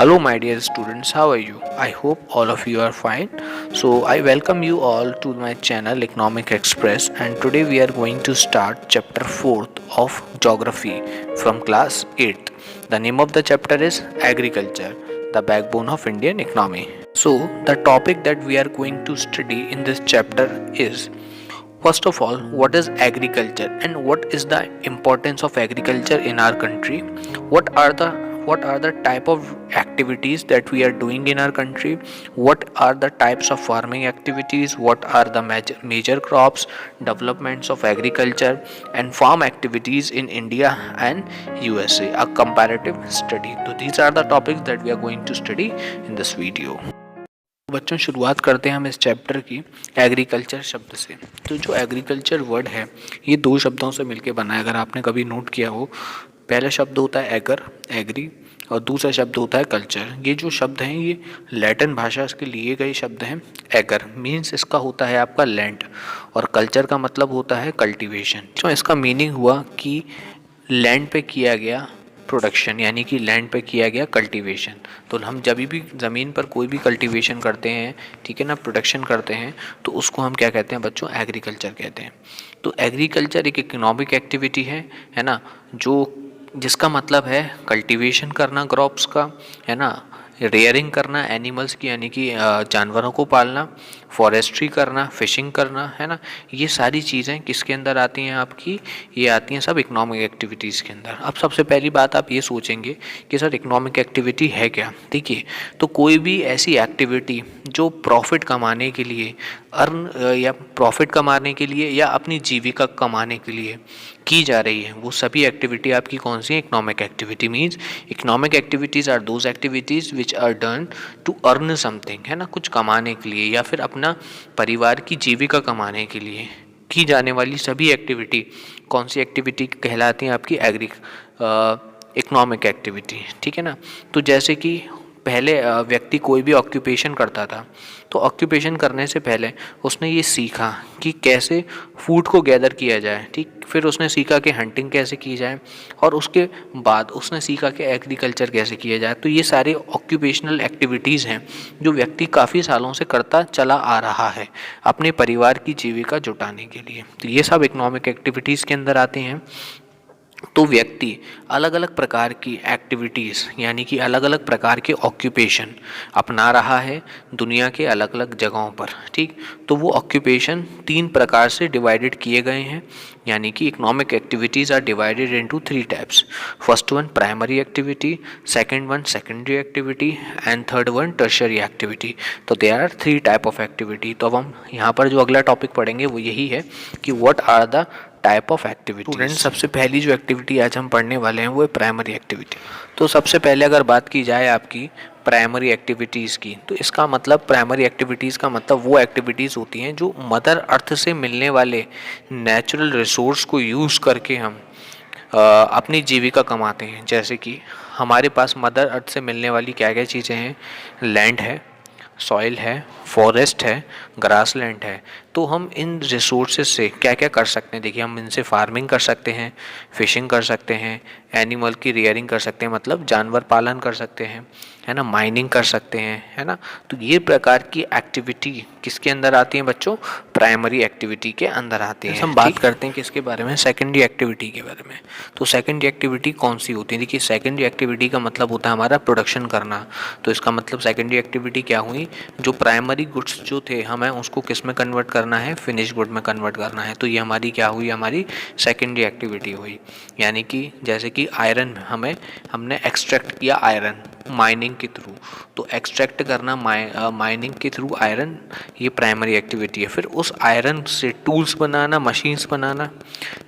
Hello, my dear students, how are you? I hope all of you are fine. So, I welcome you all to my channel Economic Express, and today we are going to start chapter 4th of Geography from class 8th. The name of the chapter is Agriculture, the backbone of Indian economy. So, the topic that we are going to study in this chapter is, first of all, what is agriculture and what is the importance of agriculture in our country? What are the type of activities that we are doing in our country? What are the types of farming activities? What are the major crops, developments of agriculture and farm activities in India and USA? A comparative study. So these are the topics that we are going to study in this video. बच्चों शुरुआत करते हैं हम इस chapter की agriculture शब्द से। तो जो एग्रीकल्चर वर्ड है ये दो शब्दों से मिलकर बना है, अगर आपने कभी नोट किया हो। पहला शब्द होता है एग्री और दूसरा शब्द होता है कल्चर। ये जो शब्द हैं ये लैटिन भाषा के लिए गए शब्द हैं। एगर मीन्स इसका होता है आपका लैंड और कल्चर का मतलब होता है कल्टीवेशन। तो इसका मीनिंग हुआ कि लैंड पे किया गया प्रोडक्शन, यानी कि लैंड पे किया गया कल्टीवेशन। तो हम जब भी ज़मीन पर कोई भी कल्टीवेशन करते हैं, ठीक है ना, प्रोडक्शन करते हैं, तो उसको हम क्या कहते हैं बच्चों? एग्रीकल्चर कहते हैं। तो एग्रीकल्चर एक इकोनॉमिक एक्टिविटी है ना, जिसका मतलब है कल्टीवेशन करना क्रॉप्स का, है ना, रेयरिंग करना एनिमल्स की, यानी कि जानवरों को पालना, फॉरेस्ट्री करना, फिशिंग करना, है ना। ये सारी चीज़ें किसके अंदर आती हैं आपकी? ये आती हैं सब इकोनॉमिक एक्टिविटीज़ के अंदर। अब सबसे पहली बात आप ये सोचेंगे कि सर इकोनॉमिक एक्टिविटी है क्या? देखिए, तो कोई भी ऐसी एक्टिविटी जो प्रॉफिट कमाने के लिए या अपनी जीविका कमाने के लिए की जा रही है, वो सभी एक्टिविटी आपकी कौन सी है? Economic activity. Means economic activities are those activities which are done to earn something, है ना, कुछ कमाने के लिए या फिर अपना परिवार की जीविका कमाने के लिए की जाने वाली सभी एक्टिविटी कौन सी एक्टिविटी कहलाती हैं? आपकी इकोनॉमिक एक्टिविटी, ठीक है ना। तो जैसे कि पहले व्यक्ति कोई भी ऑक्यूपेशन करता था, तो ऑक्यूपेशन करने से पहले उसने ये सीखा कि कैसे फूड को गैदर किया जाए, ठीक। फिर उसने सीखा कि हंटिंग कैसे की जाए और उसके बाद उसने सीखा कि एग्रीकल्चर कैसे किया जाए। तो ये सारे ऑक्यूपेशनल एक्टिविटीज़ हैं जो व्यक्ति काफ़ी सालों से करता चला आ रहा है अपने परिवार की जीविका जुटाने के लिए। तो ये सब इकोनॉमिक एक्टिविटीज़ के अंदर आते हैं। तो व्यक्ति अलग अलग प्रकार की एक्टिविटीज़, यानी कि अलग अलग प्रकार के ऑक्यूपेशन अपना रहा है दुनिया के अलग अलग जगहों पर, ठीक। तो वो ऑक्यूपेशन 3 प्रकार से डिवाइडेड किए गए हैं, यानी कि economic activities are divided into 3 types. First one primary activity, second one secondary activity and third one tertiary activity. तो there are 3 type of activity. तो अब हम यहाँ पर जो अगला टॉपिक पढ़ेंगे वो यही है कि what are the type of activity. Student, सबसे पहली जो एक्टिविटी आज हम पढ़ने वाले हैं वो है प्राइमरी एक्टिविटी। तो सबसे पहले अगर बात की जाए आपकी प्राइमरी एक्टिविटीज़ की, तो इसका मतलब प्राइमरी एक्टिविटीज़ का मतलब वो एक्टिविटीज़ होती हैं जो मदर अर्थ से मिलने वाले नेचुरल रिसोर्स को यूज़ करके हम अपनी जीविका कमाते हैं। जैसे कि हमारे पास मदर अर्थ से मिलने वाली क्या क्या चीज़ें हैं? लैंड है, सॉइल है, फॉरेस्ट है, ग्रासलैंड है। तो हम इन रिसोर्सेज से क्या क्या कर सकते हैं? देखिए, हम इनसे फार्मिंग कर सकते हैं, फिशिंग कर सकते हैं, एनिमल की रियरिंग कर सकते हैं, मतलब जानवर पालन कर सकते हैं, है ना, माइनिंग कर सकते हैं, है ना। तो ये प्रकार की एक्टिविटी किसके अंदर आती हैं बच्चों? प्राइमरी एक्टिविटी के अंदर आती हैं। हम बात करते हैं किसके बारे में? सेकेंडरी एक्टिविटी के बारे में। तो सेकेंडरी एक्टिविटी कौन सी होती है? देखिए, सेकेंडरी एक्टिविटी का मतलब होता है हमारा प्रोडक्शन करना। तो इसका मतलब सेकेंडरी एक्टिविटी क्या हुई? जो प्राइमरी गुड्स जो थे हमें उसको किस में कन्वर्ट करना है? फिनिश गुड में कन्वर्ट करना है। तो ये हमारी क्या हुई? हमारी सेकेंडरी एक्टिविटी हुई। यानी कि जैसे कि आयरन हमने एक्सट्रैक्ट किया आयरन माइनिंग के थ्रू, तो एक्सट्रैक्ट करना माइनिंग के थ्रू आयरन, ये प्राइमरी एक्टिविटी है। फिर उस आयरन से टूल्स बनाना, मशीन्स बनाना,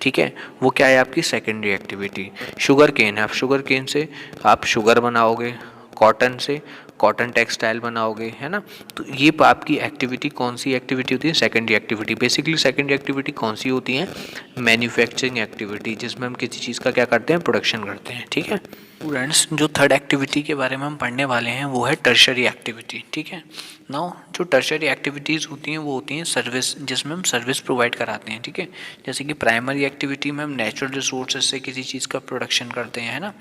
ठीक है, वो क्या है? आपकी सेकेंडरी एक्टिविटी। शुगर केन है, आप शुगर केन से आप शुगर बनाओगे, कॉटन से कॉटन टेक्सटाइल बनाओगे, है ना। तो ये आपकी एक्टिविटी कौन सी एक्टिविटी होती है? Secondary activity. Basically secondary activity कौन सी होती है? मैन्युफैक्चरिंग एक्टिविटी, जिसमें हम किसी चीज़ का क्या करते हैं? प्रोडक्शन करते हैं, ठीक है। स्टूडेंट्स, जो थर्ड एक्टिविटी के बारे में हम पढ़ने वाले हैं वो है टर्शरी एक्टिविटी। ठीक है, नाउ जो टर्शरी एक्टिविटीज़ होती हैं वो होती हैं सर्विस, जिसमें हम सर्विस प्रोवाइड कराते हैं। ठीक है, जैसे कि प्राइमरी एक्टिविटी में हम नेचुरल रिसोर्सेज से किसी चीज़ का प्रोडक्शन करते हैं, है ना,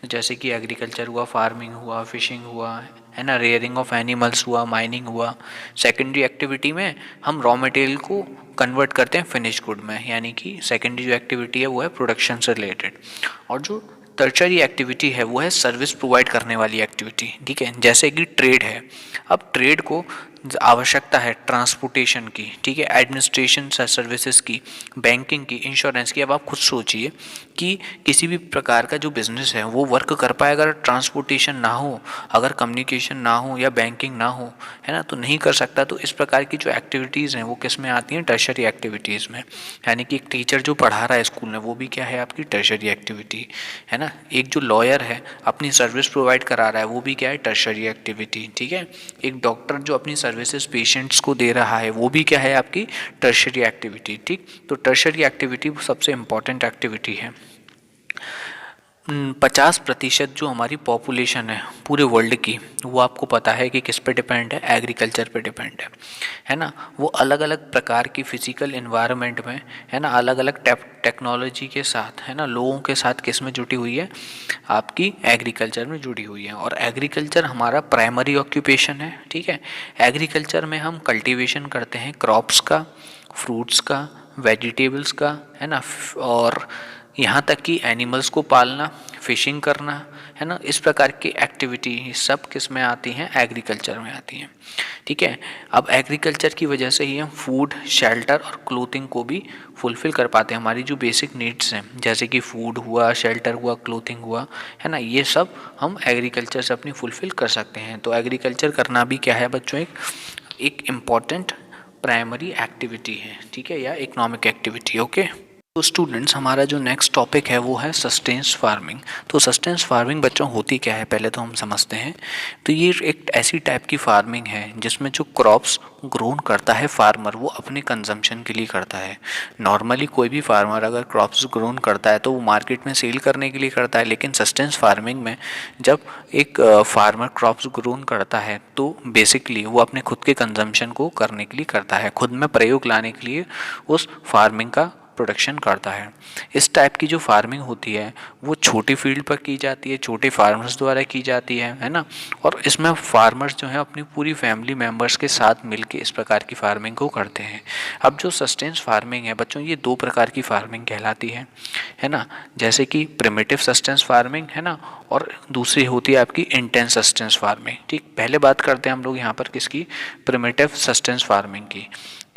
जैसे कि एग्रीकल्चर हुआ, फार्मिंग हुआ, फिशिंग हुआ, है ना, रेयरिंग ऑफ एनिमल्स हुआ, माइनिंग हुआ। सेकेंडरी एक्टिविटी में हम रॉ मटेरियल को कन्वर्ट करते हैं फिनिश गुड में, यानी कि सेकेंडरी जो एक्टिविटी है वो है प्रोडक्शन से रिलेटेड। और जो टर्शरी एक्टिविटी है वो है सर्विस प्रोवाइड करने वाली एक्टिविटी। ठीक है, जैसे कि ट्रेड है। अब ट्रेड को आवश्यकता है ट्रांसपोर्टेशन की, ठीक है, एडमिनिस्ट्रेशन सर्विसेज की, बैंकिंग की, इंश्योरेंस की। अब आप खुद सोचिए कि किसी भी प्रकार का जो बिजनेस है वो वर्क कर पाएगा अगर ट्रांसपोर्टेशन ना हो, अगर कम्युनिकेशन ना हो या बैंकिंग ना हो, है ना, तो नहीं कर सकता। तो इस प्रकार की जो एक्टिविटीज़ हैं वो किस में आती हैं? टर्शरी एक्टिविटीज़ में। यानी कि एक टीचर जो पढ़ा रहा है स्कूल में वो भी क्या है? आपकी टर्शरी एक्टिविटी है ना। एक जो लॉयर है अपनी सर्विस प्रोवाइड करा रहा है वो भी क्या है? Tertiary activity. ठीक है, एक डॉक्टर जो अपनी सर्विसेज पेशेंट्स को दे रहा है वो भी क्या है? आपकी टर्शरी एक्टिविटी। ठीक, तो टर्शरी एक्टिविटी सबसे इम्पॉर्टेंट एक्टिविटी है। 50% जो हमारी पॉपुलेशन है पूरे वर्ल्ड की, वो आपको पता है कि किस पे डिपेंड है? एग्रीकल्चर पे डिपेंड है ना। वो अलग अलग प्रकार की फिजिकल इन्वायरमेंट में, है ना, अलग अलग टेक्नोलॉजी के साथ, है ना, लोगों के साथ किस में जुटी हुई है? आपकी एग्रीकल्चर में जुड़ी हुई है। और एग्रीकल्चर हमारा प्राइमरी ऑक्यूपेशन है। ठीक है, एग्रीकल्चर में हम कल्टीवेशन करते हैं क्रॉप्स का, फ्रूट्स का, वेजिटेबल्स का, है ना, और यहाँ तक कि एनिमल्स को पालना, फिशिंग करना, है ना, इस प्रकार की एक्टिविटी सब किस में आती हैं? एग्रीकल्चर में आती हैं। ठीक है, अब एग्रीकल्चर की वजह से ही हम फूड, शेल्टर और क्लोथिंग को भी फुलफ़िल कर पाते हैं। हमारी जो बेसिक नीड्स हैं जैसे कि फूड हुआ, शेल्टर हुआ, क्लोथिंग हुआ, है ना, ये सब हम एग्रीकल्चर से अपनी फुलफ़िल कर सकते हैं। तो एग्रीकल्चर करना भी क्या है बच्चों? एक इम्पॉर्टेंट प्राइमरी एक्टिविटी है। ठीक है, या इकोनॉमिक एक्टिविटी। ओके, तो स्टूडेंट्स, हमारा जो नेक्स्ट टॉपिक है वो है सस्टेंस फार्मिंग। तो सस्टेंस फार्मिंग बच्चों होती क्या है पहले तो हम समझते हैं। तो ये एक ऐसी टाइप की फार्मिंग है जिसमें जो क्रॉप्स ग्रोन करता है फार्मर वो अपने कंजम्पशन के लिए करता है। नॉर्मली कोई भी फार्मर अगर क्रॉप्स ग्रोन करता है तो वो मार्केट में सेल करने के लिए करता है, लेकिन सस्टेंस फार्मिंग में जब एक फार्मर क्रॉप्स ग्रोन करता है तो बेसिकली वो अपने खुद के कंजम्पशन को करने के लिए करता है, खुद में प्रयोग लाने के लिए उस फार्मिंग का प्रोडक्शन करता है। इस टाइप की जो फार्मिंग होती है वो छोटी फील्ड पर की जाती है, छोटे फार्मर्स द्वारा की जाती है ना। और इसमें फार्मर्स जो है अपनी पूरी फैमिली मेम्बर्स के साथ मिलके इस प्रकार की फार्मिंग को करते हैं। अब जो सस्टेंस फार्मिंग है बच्चों, ये दो प्रकार की फार्मिंग कहलाती है ना, जैसे कि प्रिमिटिव सस्टेंस फार्मिंग, है ना, और दूसरी होती है आपकी इंटेंस सस्टेंस फार्मिंग। ठीक, पहले बात करते हैं हम लोग यहाँ पर किसकी? प्रिमिटिव सस्टेंस फार्मिंग की।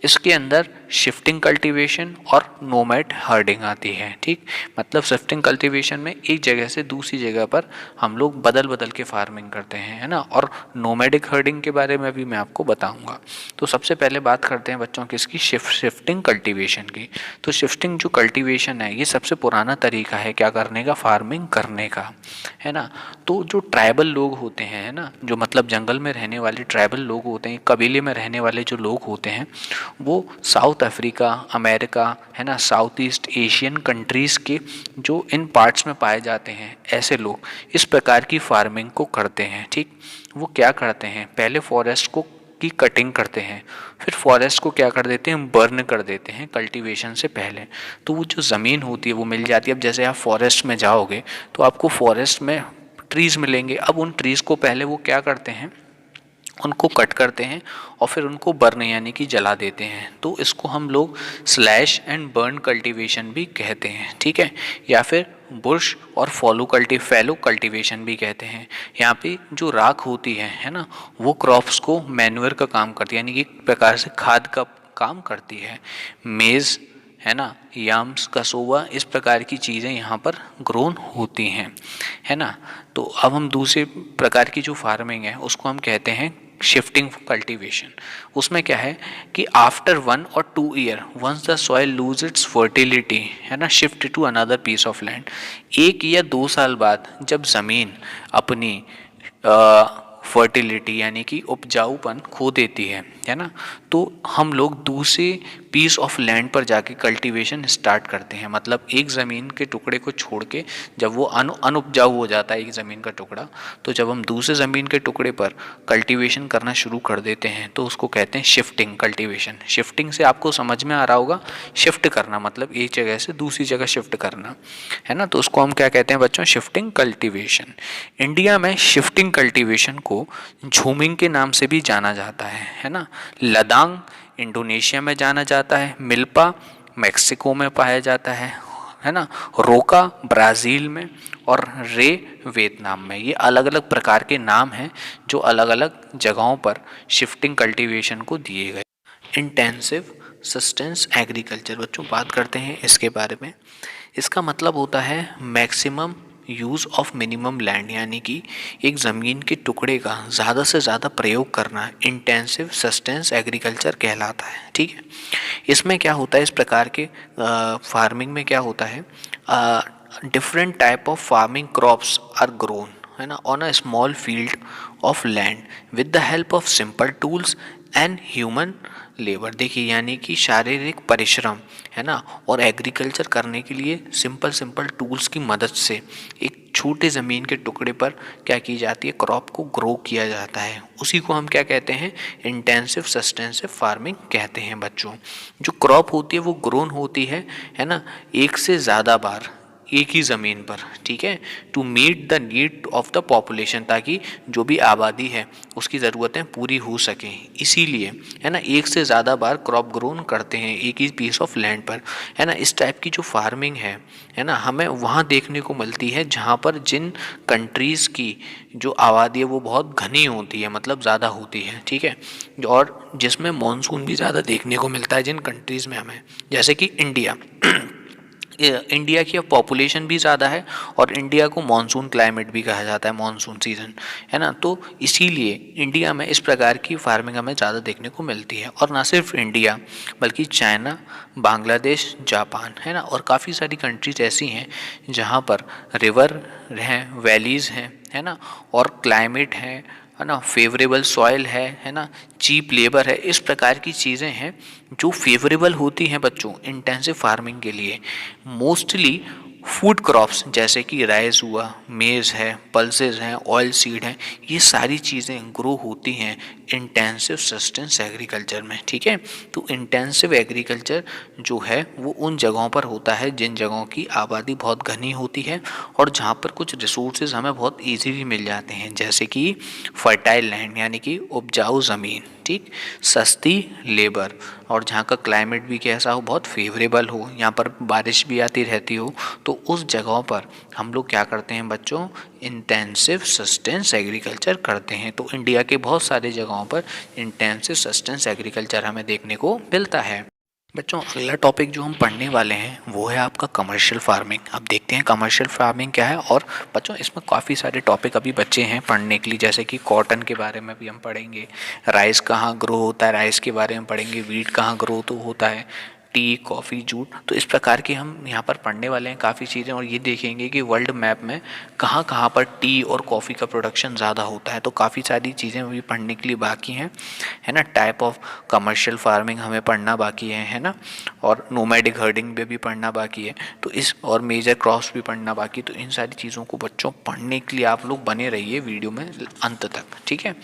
इसके अंदर शिफ्टिंग कल्टीवेशन और नोमैड हर्डिंग आती है। ठीक, मतलब शिफ्टिंग कल्टीवेशन में एक जगह से दूसरी जगह पर हम लोग बदल बदल के फार्मिंग करते हैं, है ना। और नोमैडिक हर्डिंग के बारे में भी मैं आपको बताऊंगा। तो सबसे पहले बात करते हैं बच्चों किसकी? शिफ्टिंग कल्टीवेशन की। तो शिफ्टिंग जो कल्टीवेशन है ये सबसे पुराना तरीका है क्या करने का? फार्मिंग करने का, है ना। तो जो ट्राइबल लोग होते हैं, है ना, जो मतलब जंगल में रहने वाले ट्राइबल लोग होते हैं, कबीले में रहने वाले जो लोग होते हैं, वो साउथ अफ्रीका, अमेरिका, है ना, साउथ ईस्ट एशियन कंट्रीज़ के जो इन पार्ट्स में पाए जाते हैं ऐसे लोग इस प्रकार की फार्मिंग को करते हैं। ठीक, वो क्या करते हैं? पहले फॉरेस्ट को की कटिंग करते हैं, फिर फॉरेस्ट को क्या कर देते हैं? बर्न कर देते हैं कल्टीवेशन से पहले। तो वो जो ज़मीन होती है वो मिल जाती है। अब जैसे आप फॉरेस्ट में जाओगे तो आपको फॉरेस्ट में ट्रीज़ मिलेंगे। अब उन ट्रीज़ को पहले वो क्या करते हैं? उनको कट करते हैं और फिर उनको बर्न यानी कि जला देते हैं। तो इसको हम लोग स्लैश एंड बर्न कल्टीवेशन भी कहते हैं। ठीक है, या फिर बुश और फैलो कल्टीवेशन भी कहते हैं। यहाँ पे जो राख होती है ना, वो क्रॉप्स को मैन्योर का काम करती है, यानी कि एक प्रकार से खाद का काम करती है। मेज़, है ना, याम्स, कसोवा, इस प्रकार की चीज़ें यहाँ पर ग्रोन होती हैं, है ना। तो अब हम दूसरे प्रकार की जो फार्मिंग है उसको हम कहते हैं शिफ्टिंग कल्टीवेशन। उसमें क्या है कि after 1 or 2 year once the soil lose its fertility, है ना, shift to another piece of land. 1 या 2 साल बाद जब ज़मीन अपनी फर्टिलिटी यानी कि उपजाऊपन खो देती है ना, तो हम लोग दूसरे पीस ऑफ लैंड पर जाके कल्टीवेशन स्टार्ट करते हैं। मतलब एक ज़मीन के टुकड़े को छोड़ के जब वो अनउपजाऊ हो जाता है एक ज़मीन का टुकड़ा, तो जब हम दूसरे ज़मीन के टुकड़े पर कल्टीवेशन करना शुरू कर देते हैं तो उसको कहते हैं शिफ्टिंग कल्टीवेशन। शिफ्टिंग से आपको समझ में आ रहा होगा, शिफ्ट करना मतलब एक जगह से दूसरी जगह शिफ्ट करना, है ना। तो उसको हम क्या कहते हैं बच्चों, शिफ्टिंग कल्टीवेशन। इंडिया में शिफ्टिंग कल्टीवेशन को झूमिंग के नाम से भी जाना जाता है ना। लदांग इंडोनेशिया में जाना जाता है, मिल्पा मैक्सिको में पाया जाता है ना, रोका ब्राज़ील में और रे वियतनाम में। ये अलग अलग प्रकार के नाम हैं जो अलग अलग जगहों पर शिफ्टिंग कल्टीवेशन को दिए गए। इंटेंसिव सस्टेंस एग्रीकल्चर, बच्चों बात करते हैं इसके बारे में। इसका मतलब होता है maximum use of minimum land, यानी कि एक ज़मीन के टुकड़े का ज़्यादा से ज़्यादा प्रयोग करना इंटेंसिव सस्टेंस एग्रीकल्चर कहलाता है। ठीक है, इसमें क्या होता है, इस प्रकार के फार्मिंग में क्या होता है, different type of farming crops are grown, है ना, on a small field of land with the help of simple tools and human labour. देखिए यानी कि शारीरिक परिश्रम, है ना, और एग्रीकल्चर करने के लिए सिंपल टूल्स की मदद से एक छोटे ज़मीन के टुकड़े पर क्या की जाती है, क्रॉप को ग्रो किया जाता है। उसी को हम क्या कहते हैं, इंटेंसिव सस्टेंसिव फार्मिंग कहते हैं बच्चों। जो क्रॉप होती है वो ग्रोन होती है ना, एक से ज़्यादा बार एक ही ज़मीन पर, ठीक है, to meet the need of the population, ताकि जो भी आबादी है उसकी ज़रूरतें पूरी हो सकें। इसीलिए, है ना, एक से ज़्यादा बार क्रॉप ग्रोन करते हैं एक ही पीस ऑफ लैंड पर, है ना। इस टाइप की जो फार्मिंग है ना, हमें वहाँ देखने को मिलती है जहाँ पर जिन कंट्रीज़ की जो आबादी है वो बहुत घनी होती है, मतलब ज़्यादा होती है, ठीक है, और जिसमें मानसून भी ज़्यादा देखने को मिलता है जिन कंट्रीज़ में हमें, जैसे कि इंडिया की अब पॉपुलेशन भी ज़्यादा है और इंडिया को मानसून क्लाइमेट भी कहा जाता है, मानसून सीजन, है ना। तो इसीलिए इंडिया में इस प्रकार की फार्मिंग हमें ज़्यादा देखने को मिलती है। और ना सिर्फ इंडिया बल्कि चाइना, बांग्लादेश, जापान, है ना, और काफ़ी सारी कंट्रीज ऐसी हैं जहाँ पर रिवर हैं, वैलीज़ हैं, है ना, और क्लाइमेट है ना, फेवरेबल सॉइल है ना, चीप लेबर है। इस प्रकार की चीज़ें हैं जो फेवरेबल होती हैं बच्चों इंटेंसिव फार्मिंग के लिए। मोस्टली फूड क्रॉप्स जैसे कि राइस हुआ, मेज़ है, पल्सेस हैं, ऑयल सीड हैं, ये सारी चीज़ें ग्रो होती हैं इंटेंसिव सस्टेंस एग्रीकल्चर में, ठीक है। तो इंटेंसिव एग्रीकल्चर जो है वो उन जगहों पर होता है जिन जगहों की आबादी बहुत घनी होती है और जहाँ पर कुछ रिसोर्सेज हमें बहुत ईजीली मिल जाते हैं, जैसे कि फर्टाइल लैंड यानी कि उपजाऊ ज़मीन, ठीक, सस्ती लेबर, और जहाँ का क्लाइमेट भी कैसा हो, बहुत फेवरेबल हो, यहाँ पर बारिश भी आती रहती हो। तो उस जगहों पर हम लोग क्या करते हैं बच्चों, इंटेंसिव सस्टेंस एग्रीकल्चर करते हैं। तो इंडिया के बहुत सारे जगहों पर इंटेंसिव सस्टेंस एग्रीकल्चर हमें देखने को मिलता है। बच्चों अगला टॉपिक जो हम पढ़ने वाले हैं वो है आपका कमर्शियल फार्मिंग। अब देखते हैं कमर्शियल फार्मिंग क्या है। और बच्चों इसमें काफ़ी सारे टॉपिक अभी बच्चे हैं पढ़ने के लिए, जैसे कि कॉटन के बारे में भी हम पढ़ेंगे, राइस कहाँ ग्रो होता है राइस के बारे में पढ़ेंगे, वीट कहाँ ग्रो तो होता है, टी, कॉफ़ी, जूट। तो इस प्रकार की हम यहाँ पर पढ़ने वाले हैं काफ़ी चीज़ें, और ये देखेंगे कि वर्ल्ड मैप में कहाँ कहाँ पर टी और कॉफ़ी का प्रोडक्शन ज़्यादा होता है। तो काफ़ी सारी चीज़ें अभी पढ़ने के लिए बाकी हैं, है ना। टाइप ऑफ कमर्शियल फार्मिंग हमें पढ़ना बाकी है ना, और नोमैडिक हर्डिंग भी पढ़ना बाकी है। तो इस और मेजर क्रॉप्स भी पढ़ना बाकी। तो इन सारी चीज़ों को बच्चों पढ़ने के लिए आप लोग बने रहिए वीडियो में अंत तक, ठीक है।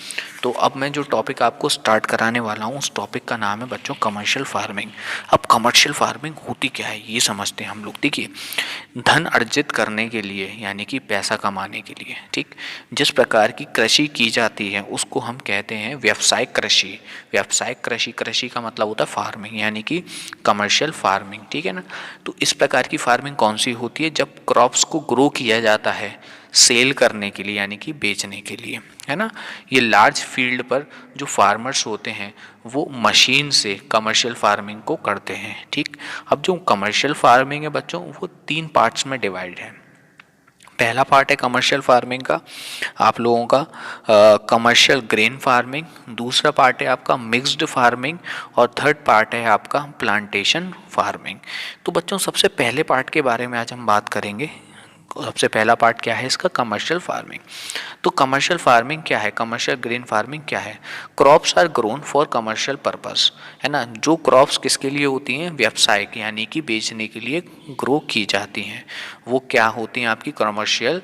तो अब मैं जो टॉपिक आपको स्टार्ट कराने वाला हूँ उस टॉपिक का नाम है बच्चों कमर्शियल फार्मिंग। अब कमर्शियल फार्मिंग होती क्या है ये समझते हैं हम लोग। देखिए, धन अर्जित करने के लिए यानी कि पैसा कमाने के लिए, ठीक, जिस प्रकार की कृषि की जाती है उसको हम कहते हैं व्यावसायिक कृषि। व्यावसायिक कृषि, कृषि का मतलब होता है फार्मिंग यानी कि कमर्शियल फार्मिंग, ठीक है ना। तो इस प्रकार की फार्मिंग कौन सी होती है, जब क्रॉप्स को ग्रो किया जाता है सेल करने के लिए यानी कि बेचने के लिए, है ना। ये लार्ज फील्ड पर जो फार्मर्स होते हैं वो मशीन से कमर्शियल फार्मिंग को करते हैं, ठीक। अब जो कमर्शियल फार्मिंग है बच्चों वो 3 पार्ट्स में डिवाइड है। पहला पार्ट है कमर्शियल फार्मिंग का आप लोगों का कमर्शियल ग्रेन फार्मिंग, दूसरा पार्ट है आपका मिक्स्ड फार्मिंग, और थर्ड पार्ट है आपका प्लांटेशन फार्मिंग। तो बच्चों सबसे पहले पार्ट के बारे में आज हम बात करेंगे सबसे पहला पार्ट क्या है इसका, कमर्शियल फार्मिंग। तो कमर्शियल फार्मिंग क्या है, कमर्शियल ग्रेन फार्मिंग क्या है, crops are grown for commercial purpose, है ना। जो क्रॉप्स किसके लिए होती हैं, व्यवसायिक यानी कि बेचने के लिए ग्रो की जाती हैं, वो क्या होती हैं आपकी कमर्शियल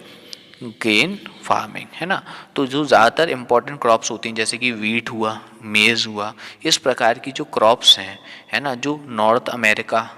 ग्रेन फार्मिंग, है ना। तो जो ज़्यादातर इंपॉर्टेंट क्रॉप्स होती हैं जैसे कि वीट हुआ, मेज़ हुआ, इस प्रकार की जो क्रॉप्स हैं, है ना, जो नॉर्थ अमेरिका,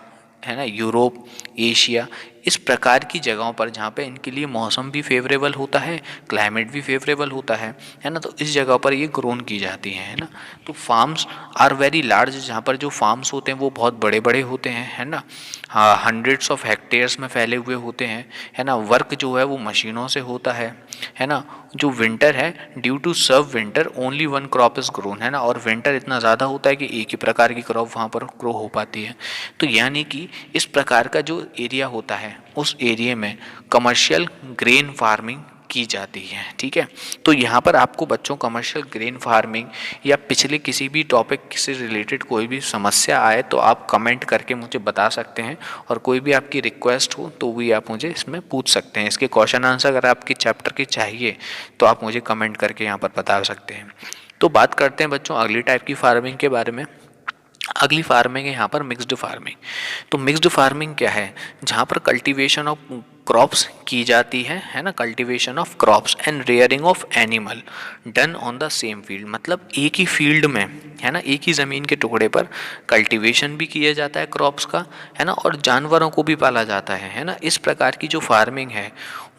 है ना, यूरोप, एशिया, इस प्रकार की जगहों पर जहाँ पे इनके लिए मौसम भी फेवरेबल होता है, क्लाइमेट भी फेवरेबल होता है ना, तो इस जगह पर ये ग्रोन की जाती है ना। तो फार्म्स आर वेरी लार्ज, जहाँ पर जो फार्म्स होते हैं वो बहुत बड़े बड़े होते हैं, है ना, हाँ, हंड्रेड्स ऑफ हेक्टेयर्स में फैले हुए होते हैं, है ना। वर्क जो है वो मशीनों से होता है ना। जो विंटर है, due to severe winter only one crop is grown, है ना, और विंटर इतना ज़्यादा होता है कि एक ही प्रकार की क्रॉप वहाँ पर ग्रो हो पाती है। तो यानी कि इस प्रकार का जो एरिया होता है उस एरिया में कमर्शियल ग्रेन फार्मिंग की जाती है, ठीक है। तो यहाँ पर आपको बच्चों कमर्शियल ग्रेन फार्मिंग या पिछले किसी भी टॉपिक से रिलेटेड कोई भी समस्या आए तो आप कमेंट करके मुझे बता सकते हैं, और कोई भी आपकी रिक्वेस्ट हो तो भी आप मुझे इसमें पूछ सकते हैं। इसके क्वेश्चन आंसर अगर आपके चैप्टर के चाहिए तो आप मुझे कमेंट करके यहाँ पर बता सकते हैं। तो बात करते हैं बच्चों अगली टाइप की फार्मिंग के बारे में। अगली फार्मिंग है यहाँ पर मिक्स्ड फार्मिंग। तो मिक्स्ड फार्मिंग क्या है, जहाँ पर कल्टीवेशन ऑफ क्रॉप्स की जाती है ना, cultivation of crops and rearing of animal done on the same field, मतलब एक ही फील्ड में, है ना, एक ही ज़मीन के टुकड़े पर कल्टीवेशन भी किया जाता है क्रॉप्स का, है ना, और जानवरों को भी पाला जाता है ना। इस प्रकार की जो फार्मिंग है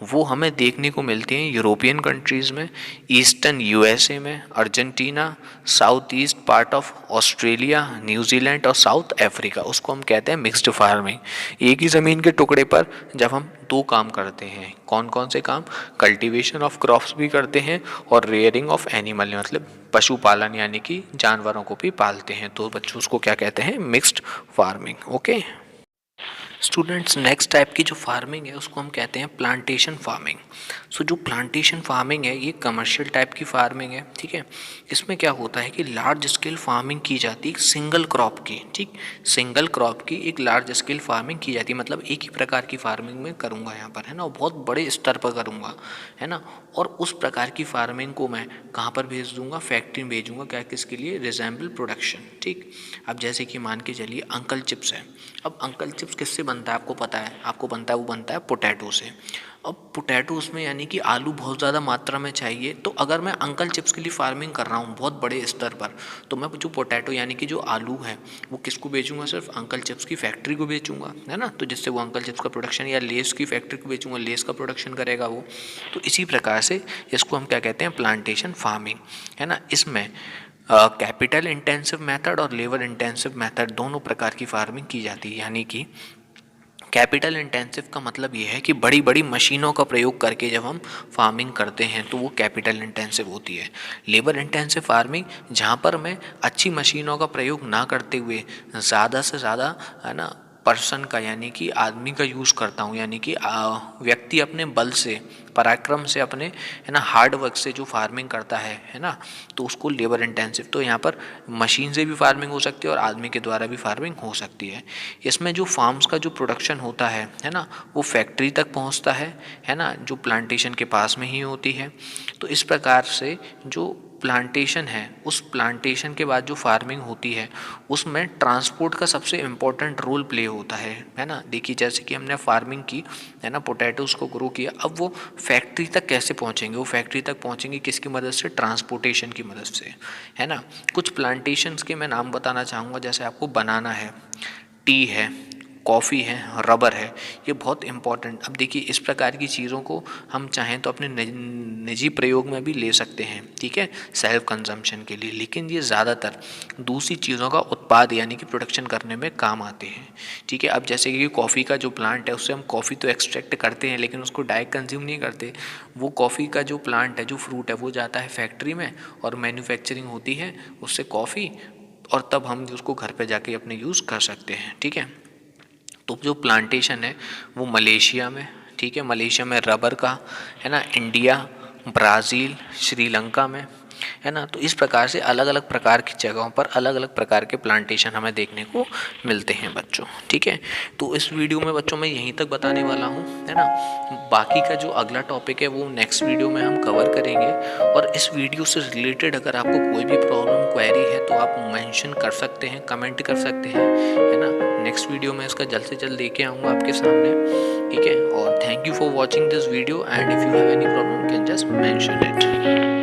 वो हमें देखने को मिलती है यूरोपियन कंट्रीज़ में, ईस्टर्न यूएसए में, Argentina, south east part of Australia, New Zealand और साउथ अफ्रीका, उसको हम कहते हैं मिक्स्ड फार्मिंग। एक ही ज़मीन के टुकड़े पर जब हम दो काम करते हैं, कौन कौन से काम, कल्टीवेशन ऑफ क्रॉप्स भी करते हैं और रेयरिंग ऑफ एनिमल मतलब पशुपालन यानी कि जानवरों को भी पालते हैं, तो बच्चों उसको क्या कहते हैं, mixed farming. Okay students, next type की जो फार्मिंग है उसको हम कहते हैं प्लांटेशन फार्मिंग। सो जो प्लांटेशन फार्मिंग है ये कमर्शियल टाइप की फार्मिंग है, ठीक है। इसमें क्या होता है कि लार्ज स्केल फार्मिंग की जाती है सिंगल क्रॉप की, ठीक, सिंगल क्रॉप की एक लार्ज स्केल फार्मिंग की जाती है, मतलब एक ही प्रकार की फार्मिंग मैं करूँगा यहाँ पर, है ना, बहुत बड़े स्तर पर करूँगा, है ना। और उस प्रकार की फार्मिंग को मैं कहाँ पर भेज दूँगा, फैक्ट्री में भेजूँगा, क्या, किसके लिए, रिजेंबल प्रोडक्शन, ठीक। अब जैसे कि मान के चलिए अंकल चिप्स है। अब अंकल चिप्स किससे बनता है आपको पता है, आपको बनता है, वो बनता है पोटैटो से। अब पोटैटो उसमें यानी कि आलू बहुत ज़्यादा मात्रा में चाहिए, तो अगर मैं अंकल चिप्स के लिए फार्मिंग कर रहा हूँ बहुत बड़े स्तर पर, तो मैं जो पोटैटो यानी कि जो आलू है वो किसको बेचूंगा, सिर्फ अंकल चिप्स की फैक्ट्री को बेचूंगा, है ना, तो जिससे वो अंकल चिप्स का प्रोडक्शन, या लेस की फैक्ट्री को बेचूंगा, लेस का प्रोडक्शन करेगा वो। तो इसी प्रकार से इसको हम क्या कहते हैं, प्लांटेशन फार्मिंग, है ना। इसमें कैपिटल इंटेंसिव मेथड और लेबर इंटेंसिव मेथड दोनों प्रकार की फार्मिंग की जाती है। यानी कि कैपिटल इंटेंसिव का मतलब ये है कि बड़ी बड़ी मशीनों का प्रयोग करके जब हम फार्मिंग करते हैं तो वो कैपिटल इंटेंसिव होती है। लेबर इंटेंसिव फार्मिंग जहाँ पर मैं अच्छी मशीनों का प्रयोग ना करते हुए ज़्यादा से ज़्यादा, है ना, पर्सन का यानी कि आदमी का यूज़ करता हूँ, यानी कि व्यक्ति अपने बल से, पराक्रम से, अपने, है ना, हार्ड वर्क से जो फार्मिंग करता है ना, तो उसको लेबर इंटेंसिव। तो यहाँ पर मशीन से भी फार्मिंग हो सकती है और आदमी के द्वारा भी फार्मिंग हो सकती है। इसमें जो फार्म्स का जो प्रोडक्शन होता है ना, वो फैक्ट्री तक पहुँचता है ना, जो प्लांटेशन के पास में ही होती है। तो इस प्रकार से जो प्लांटेशन है, उस प्लांटेशन के बाद जो फार्मिंग होती है उसमें ट्रांसपोर्ट का सबसे इम्पोर्टेंट रोल प्ले होता है ना। देखिए जैसे कि हमने फार्मिंग की, है ना, पोटैटोज को ग्रो किया, अब वो फैक्ट्री तक कैसे पहुंचेंगे, वो फैक्ट्री तक पहुंचेंगे किसकी मदद से, ट्रांसपोर्टेशन की मदद से, है ना। कुछ प्लांटेशंस के मैं नाम बताना चाहूँगा, जैसे आपको बनाना है, टी है, कॉफ़ी है, रबर है, ये बहुत इम्पॉर्टेंट। अब देखिए इस प्रकार की चीज़ों को हम चाहें तो अपने निजी प्रयोग में भी ले सकते हैं, ठीक है, सेल्फ कंजम्पशन के लिए, लेकिन ये ज़्यादातर दूसरी चीज़ों का उत्पाद यानी कि प्रोडक्शन करने में काम आते हैं, ठीक है। अब जैसे कि कॉफ़ी का जो प्लांट है उससे हम कॉफ़ी तो एक्सट्रैक्ट करते हैं लेकिन उसको डायरेक्ट कंज्यूम नहीं करते। वो कॉफ़ी का जो प्लांट है, जो फ्रूट है, वो जाता है फैक्ट्री में और मैन्युफैक्चरिंग होती है उससे कॉफ़ी, और तब हम उसको घर पे जाके अपने यूज़ कर सकते हैं, ठीक है। तो जो प्लांटेशन है वो मलेशिया में, ठीक है, मलेशिया में रबर का, है ना, इंडिया, ब्राज़ील, श्रीलंका में, है ना। तो इस प्रकार से अलग अलग प्रकार की जगहों पर अलग अलग प्रकार के प्लांटेशन हमें देखने को मिलते हैं बच्चों, ठीक है। तो इस वीडियो में बच्चों मैं यहीं तक बताने वाला हूँ, है ना। बाकी का जो अगला टॉपिक है वो नेक्स्ट वीडियो में हम कवर करेंगे। और इस वीडियो से रिलेटेड अगर आपको कोई भी प्रॉब्लम क्वेरी है तो आप मेंशन कर सकते हैं, कमेंट कर सकते हैं, है ना। नेक्स्ट वीडियो में इसका जल्द से जल्द लेके आऊँगा आपके सामने, ठीक है। और thank you for watching this video and if you have any problem can just mention it.